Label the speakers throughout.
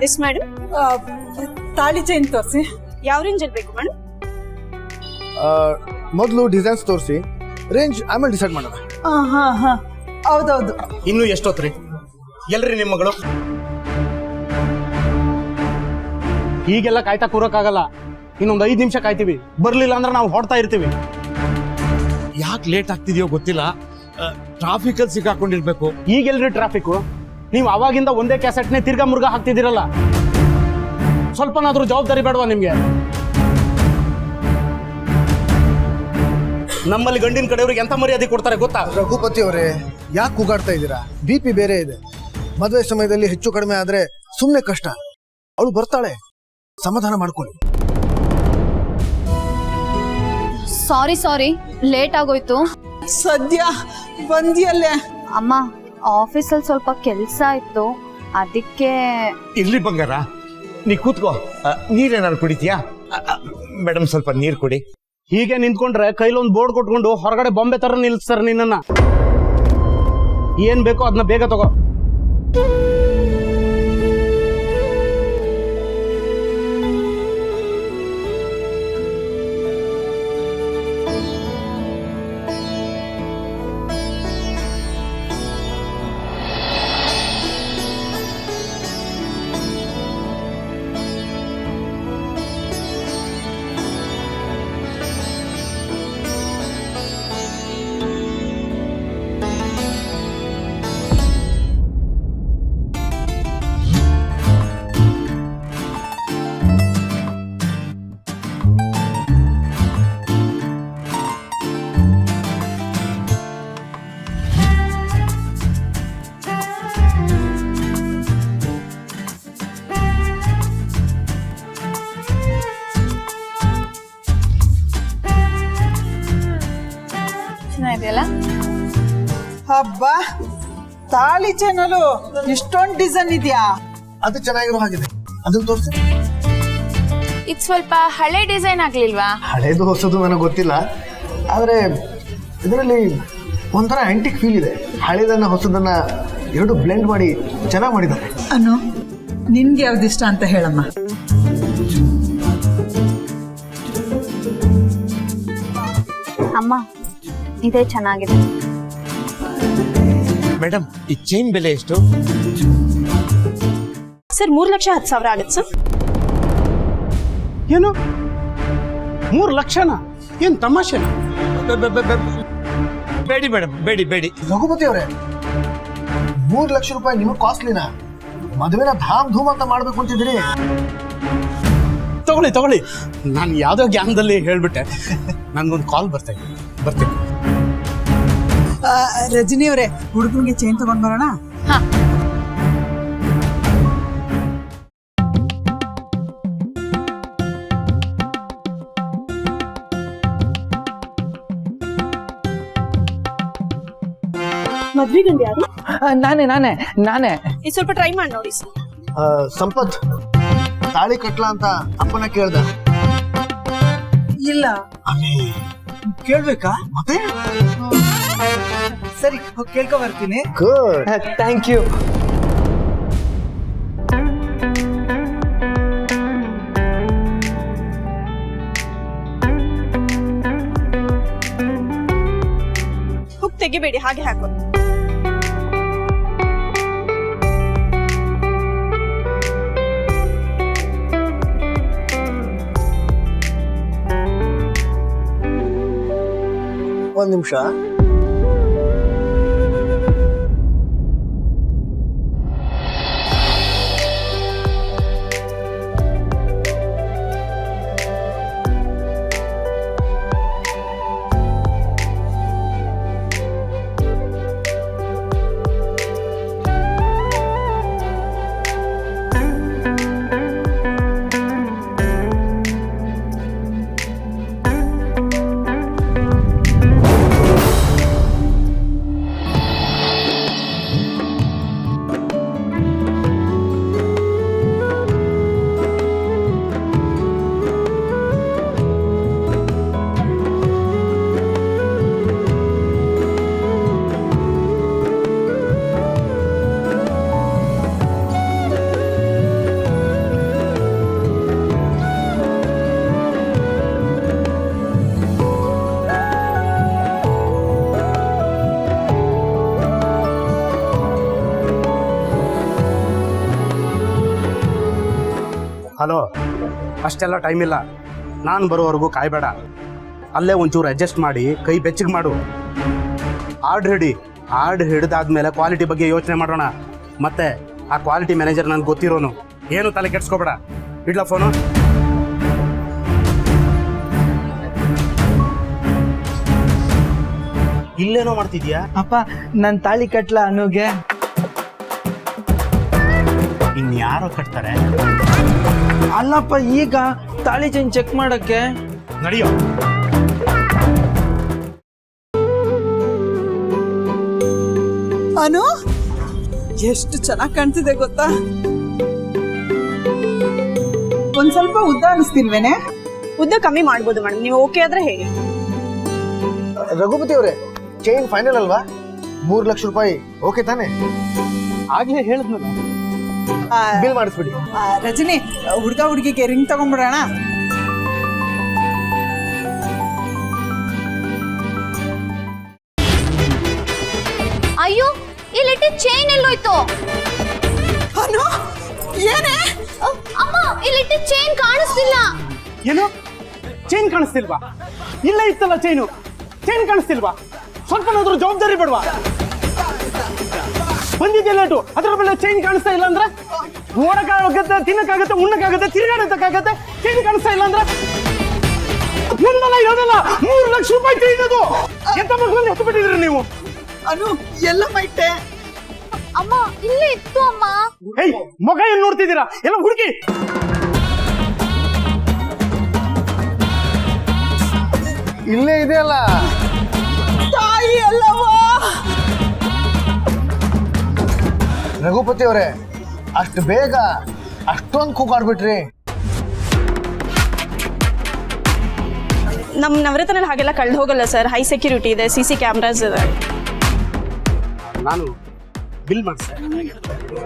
Speaker 1: Yes madam.
Speaker 2: ತಾಳಿ chain ತೋರಿಸಿ.
Speaker 1: ಯಾವ ರೇಂಜಲ್ಲಿ ಬೇಕು ಮೇಡಮ್?
Speaker 3: ಮೊದಲು ಡಿಸೈನ್ಸ್ ತೋರಿಸಿ, ರೇಂಜ್ ಆಮೇಲೆ ಡಿಸೈಡ್ ಮಾಡೋಣ.
Speaker 2: ಹಾ ಹೌದೌದು.
Speaker 4: ಇನ್ನು ಎಷ್ಟೊತ್ರಿ? ಎಲ್ರಿ ನಿಮ್ಮ ಮಗಳು? ಹೀಗೆಲ್ಲ ಕಾಯ್ತಾ ಕೂರಕ್ಕಾಗಲ್ಲ. ಇನ್ನೊಂದು 5 ನಿಮಿಷ ಕಾಯ್ತೀವಿ. ಬರ್ಲಿಲ್ಲ ಅಂದ್ರೆ ನಾವು ಹೊಡ್ತಾ ಇರ್ತೀವಿ.
Speaker 5: ಯಾಕೆ ಲೇಟ್ ಆಗ್ತಿದೆಯೋ ಗೊತ್ತಿಲ್ಲ. ಟ್ರಾಫಿಕ್ ಅಲ್ಲಿ ಸಿಕ್ಕಾಕೊಂಡಿರ್ಬೇಕು.
Speaker 4: ಈಗೆಲ್ರಿ ಟ್ರಾಫಿಕ್? ನೀವು ಅವಾಗಿಂದ ಒಂದೇ ಕ್ಯಾಸೆಟ್ನೇ ತಿರ್ಗಾ ಮುರ್ಗಾ ಹಾಕ್ತಿದ್ದೀರಲ್ಲ, ಸ್ವಲ್ಪನಾದ್ರೂ ಜವಾಬ್ದಾರಿ ಬೇಡವಾ ನಿಮ್ಗೆ? ನಮ್ಮಲ್ಲಿ ಗಂಡಿನ ಕಡೆಯವ್ರಿಗೆ ಎಂತ ಮರ್ಯಾದೆ ಕೊಡ್ತಾರೆ ಗೊತ್ತಾ?
Speaker 3: ರಘುಪತಿ ಅವರೇ, ಯಾಕೆ ಕೂಗಾಡ್ತಾ ಇದ್ದೀರಾ? BP ಬೇರೆ ಇದೆ. ಮದುವೆ ಸಮಯದಲ್ಲಿ ಹೆಚ್ಚು ಕಡಿಮೆ ಆದ್ರೆ ಸುಮ್ಮನೆ ಕಷ್ಟ. ಅವಳು ಬರ್ತಾಳೆ, ಸಮಾಧಾನ ಮಾಡ್ಕೊಳ್ಳಿ.
Speaker 6: ಸಾರಿ ಲೇಟ್ ಆಗೋಯ್ತು.
Speaker 2: ಸದ್ಯ ಬಂದಿಯಲ್ಲೇ.
Speaker 6: ಅಮ್ಮ, ಆಫೀಸಲ್ಲಿ ಸ್ವಲ್ಪ ಕೆಲಸ ಇತ್ತು, ಅದಕ್ಕೆ.
Speaker 5: ಇರ್ಲಿ ಬಂಗಾರ, ನೀ ಕೂತ್ಕೋ. ನೀರೇನಾದ್ರು ಕುಡಿತೀಯಾ? ಮೇಡಮ್, ಸ್ವಲ್ಪ ನೀರು ಕೊಡಿ.
Speaker 4: ಹೀಗೆ ನಿಂತ್ಕೊಂಡ್ರೆ ಕೈಲೊಂದು ಬೋರ್ಡ್ ಕೊಟ್ಕೊಂಡು ಹೊರಗಡೆ ಬೊಂಬೆ ತರ ನಿಲ್ಸ್ತಾರೆ ನಿನ್ನನ್ನ. ಏನ್ ಬೇಕೋ ಅದನ್ನ ಬೇಗ ತಗೋ.
Speaker 6: ಚೆನ್ನಾಗಿದೆಯಲ್ಲ?
Speaker 2: ಹಬ್ಬ, ತಾಳಿ ಚೈನಲ್ಲೂ ಇಷ್ಟೊಂದು ಡಿಸೈನ್ ಇದೆಯಾ?
Speaker 3: ಅದು ಚೆನ್ನಾಗಿರೋ ಹಾಗಿದೆ, ಅದನ್ನ ತೋರಿಸಿ.
Speaker 6: ಇದು ಸ್ವಲ್ಪ ಹಳೆ ಡಿಸೈನ್ ಆಗ್ಲಿಲ್ವಾ?
Speaker 3: ಹಳೇದು ಹೊಸದು ನನಗೆ ಗೊತ್ತಿಲ್ಲ, ಆದ್ರೆ ಇದರಲ್ಲಿ ಒಂಥರ ಆಂಟಿಕ್ ಫೀಲ್ ಇದೆ. ಹಳೇದನ್ನ ಹೊಸದನ್ನ ಎರಡು ಬ್ಲೆಂಡ್ ಮಾಡಿ ಚೆನ್ನಾಗಿ ಮಾಡಿದ್ದಾರೆ.
Speaker 2: ಅನು, ನಿನ್ಗೆ ಯಾವ್ದಿಷ್ಟ ಅಂತ ಹೇಳಮ್ಮ.
Speaker 6: ಅಮ್ಮ, ಇದೇ ಚೆನ್ನಾಗಿದೆ.
Speaker 5: ಮೇಡಮ್, ಈ ಚೈನ್ ಬೆಲೆ ಎಷ್ಟು?
Speaker 1: ಸರ್ 3,10,000 ಆಗುತ್ತೆ ಸರ್.
Speaker 4: ಏನು 3 ಲಕ್ಷನಾ? ಏನ್ ತಮಾಷೆನಾ?
Speaker 5: ಬೇಡಿ ಮೇಡಮ್, ಬೇಡಿ.
Speaker 3: ರಘುಪತಿ ಅವರೇ, 3 ಲಕ್ಷ ರೂಪಾಯಿ ನಿಮಗೆ ಕಾಸ್ಟ್ಲಿನಾ? ಮದುವೆನ ಧಾಮ್ ಧೂಮ್ ಅಂತ ಮಾಡ್ಬೇಕು ಅಂತಿದ್ರಿ.
Speaker 4: ತಗೊಳ್ಳಿ. ನಾನು ಯಾವ್ದೋ ಗ್ಯಾಂಗ್ದಲ್ಲಿ ಹೇಳ್ಬಿಟ್ಟೆ. ನನ್ಗೊಂದು ಕಾಲ್ ಬರ್ತೀನಿ.
Speaker 2: ರಜನಿ ಅವರೇ, ಹುಡುಗನಿಗೆ ಚೈನ್ ತಗೊಂಡ್ ಬರೋಣ.
Speaker 6: ಹಾ.
Speaker 1: ಮದ್ವೆ ಗಂಡ ಯಾರು?
Speaker 2: ನಾನೇ.
Speaker 1: ಇದು ಸ್ವಲ್ಪ ಟ್ರೈ ಮಾಡಿ ನೋಡಿ ಸರ್.
Speaker 3: ಸಂಪತ್ ತಾಳಿ ಕಟ್ಲಾ ಅಂತ ಅಪ್ಪನ ಕೇಳ್ದ.
Speaker 2: ಇಲ್ಲ.
Speaker 3: ಕೇಳ್ಬೇಕಾ? ಮತ್ತೆ
Speaker 2: ಸರಿ, ಕೇಳ್ಕೊ ಬರ್ತೀನಿ.
Speaker 3: Good,
Speaker 2: thank you.
Speaker 1: ಹುಕ್ ತೆಗಿಬೇಡಿ, ಹಾಗೆ ಹಾಕೋ.
Speaker 3: ಒಂದ್ ನಿಮಿಷ.
Speaker 4: ಹಲೋ, ಅಷ್ಟೆಲ್ಲ ಟೈಮ್ ಇಲ್ಲ. ನಾನು ಬರೋವರೆಗೂ ಕಾಯ್ಬೇಡ. ಅಲ್ಲೇ ಒಂಚೂರು ಅಡ್ಜಸ್ಟ್ ಮಾಡಿ ಕೈ ಬೆಚ್ಚಗೆ ಮಾಡು. ಹಾರ್ಡ್ ಹಿಡಿದಾದ್ಮೇಲೆ ಕ್ವಾಲಿಟಿ ಬಗ್ಗೆ ಯೋಚನೆ ಮಾಡೋಣ. ಮತ್ತೆ ಆ ಕ್ವಾಲಿಟಿ ಮ್ಯಾನೇಜರ್ ನನ್ಗೆ ಗೊತ್ತಿರೋನು. ಏನು ತಲೆ ಕೆಡ್ಸ್ಕೊಬೇಡ. ಇಡ್ಲಾ ಫೋನು? ಇಲ್ಲೇನೋ ಮಾಡ್ತಿದ್ಯಾ?
Speaker 2: ಅಪ್ಪ ನನ್ ತಾಳಿ ಕಟ್ಲ ಅನುಗೆ.
Speaker 4: ಇನ್ಯಾರೋ ಕಟ್ತಾರೆ?
Speaker 2: ಅಲ್ಲಪ್ಪ ಈಗ ತಾಳಿ ಚೈನ್ ಚೆಕ್ ಮಾಡಕ್ಕೆ.
Speaker 4: ನಡೆಯೋ.
Speaker 7: ಅನು ಎಷ್ಟು ಚೆನ್ನಾಗಿ ಕಾಣ್ತಿದೆ ಗೊತ್ತಾ? ಒಂದ್ ಸ್ವಲ್ಪ ಉದ್ದ ಅನಿಸ್ತಿಲ್ವೇನೆ?
Speaker 1: ಉದ್ದ ಕಮ್ಮಿ ಮಾಡ್ಬೋದು ಮೇಡಮ್, ನೀವು ಓಕೆ ಆದ್ರೆ ಹೇಳಿ.
Speaker 3: ರಘುಪತಿ ಅವರೇ, ಚೈನ್ ಫೈನಲ್ ಅಲ್ವಾ? 3 ಲಕ್ಷ ರೂಪಾಯಿ ಓಕೆ ತಾನೆ?
Speaker 4: ಆಗ್ಲೇ ಹೇಳಿದ್ನಲ್ಲ.
Speaker 3: ಬಿಲ್ ಮಾಡಿಸ್ಬಿಡಿ.
Speaker 7: ರಜನಿ, ಹುಡ್ಗ ಹುಡ್ಗಿಗೆ ರಿಂಗ್ ತಗೊಂಡ್ಬಿಡೋಣ.
Speaker 6: ಅಯ್ಯೋ, ಇಲ್ಲಿಟ್ಟ ಚೈನ್ ಎಲ್ಲೋಯ್ತು?
Speaker 7: ಅನು ಏನೇ?
Speaker 6: ಅಮ್ಮ, ಇಲ್ಲಿಟ್ಟ ಚೈನ್ ಕಾಣಿಸ್ತಿಲ್ಲ.
Speaker 4: ಏನು? ಚೈನ್ ಕಾಣಿಸ್ತಿಲ್ವಾ? ಇಲ್ಲ ಇತ್ತಲ್ಲ ಚೈನು. ಚೈನ್ ಕಾಣಿಸ್ತಿಲ್ವಾ? ಸ್ವಲ್ಪನಾದ್ರೂ ಜವಾಬ್ದಾರಿ ಬಿಡ್ವಾ? ಬಂದಿದ್ದೆ ಲೇಟು, ಅದ್ರ ಮೇಲೆ ಚೈನ್ ಕಾಣಿಸ್ತಾ ಇಲ್ಲ ಅಂದ್ರೆ ನೋಡಕ್ಕಾಗತ್ತೆ, ತಿನ್ನಕ್ಕಾಗತ್ತೆ, ಉಣ್ಣಕ್ಕಾಗತ್ತೆ, ತಿರುಗಾಡಕ್ಕಾಗತ್ತೆ. ಚೈನ್ ಕಾಣಿಸ್ತಾ ಇಲ್ಲ ಅಂದ್ರೆ ಒಂದಲ್ಲ ಎರಡಲ್ಲ 3 ಲಕ್ಷ ರೂಪಾಯಿ ಚೈನ್ ಅದು. ಎಂತ ಮಕ್ಕಳನ್ನ ಎತ್ತು ಬಿಟ್ಟಿದ್ರಿ ನೀವು?
Speaker 7: ಅನು ಎಲ್ಲ ಮೈಟೆ?
Speaker 6: ಅಮ್ಮ, ಇಲ್ಲೇ ಇತ್ತು ಅಮ್ಮ.
Speaker 4: ಏಯ್, ಮಗ ಏನ್ ನೋಡ್ತಿದ್ದೀರಾ? ಎಲ್ಲ ಹುಡುಕಿ.
Speaker 3: ಇಲ್ಲೇ ಇದೆ ಅಲ್ಲ.
Speaker 7: ತಾಯಿ ಅಲ್ಲವಾ?
Speaker 3: ರಘುಪತಿ ಅವರೇ, ಅಷ್ಟು ಬೇಗ ಅಷ್ಟೊಂದು ಕೂಗಾಡ್ಬಿಟ್ರಿ?
Speaker 1: ನಮ್ಮ ನವರತ್ನಲ್ಲಿ ಹಾಗೆಲ್ಲ ಕಳ್ದು ಹೋಗಲ್ಲ ಸರ್. ಹೈ ಸೆಕ್ಯೂರಿಟಿ ಇದೆ, CC ಕ್ಯಾಮ್ರಾಸ್ ಇದೆ.
Speaker 4: ನಾನು ಬಿಲ್ ಮಾಡಿಸ್ತೆ.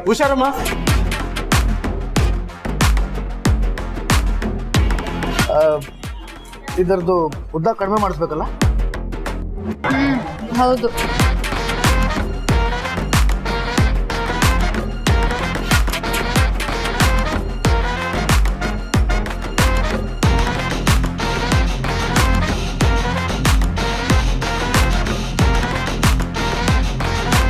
Speaker 4: ಹುಷಾರಮ್ಮ.
Speaker 3: ಇದರದ್ದು ಉದ್ದ ಕಡಿಮೆ ಮಾಡಿಸ್ಬೇಕಲ್ಲ?
Speaker 6: ಹೌದು.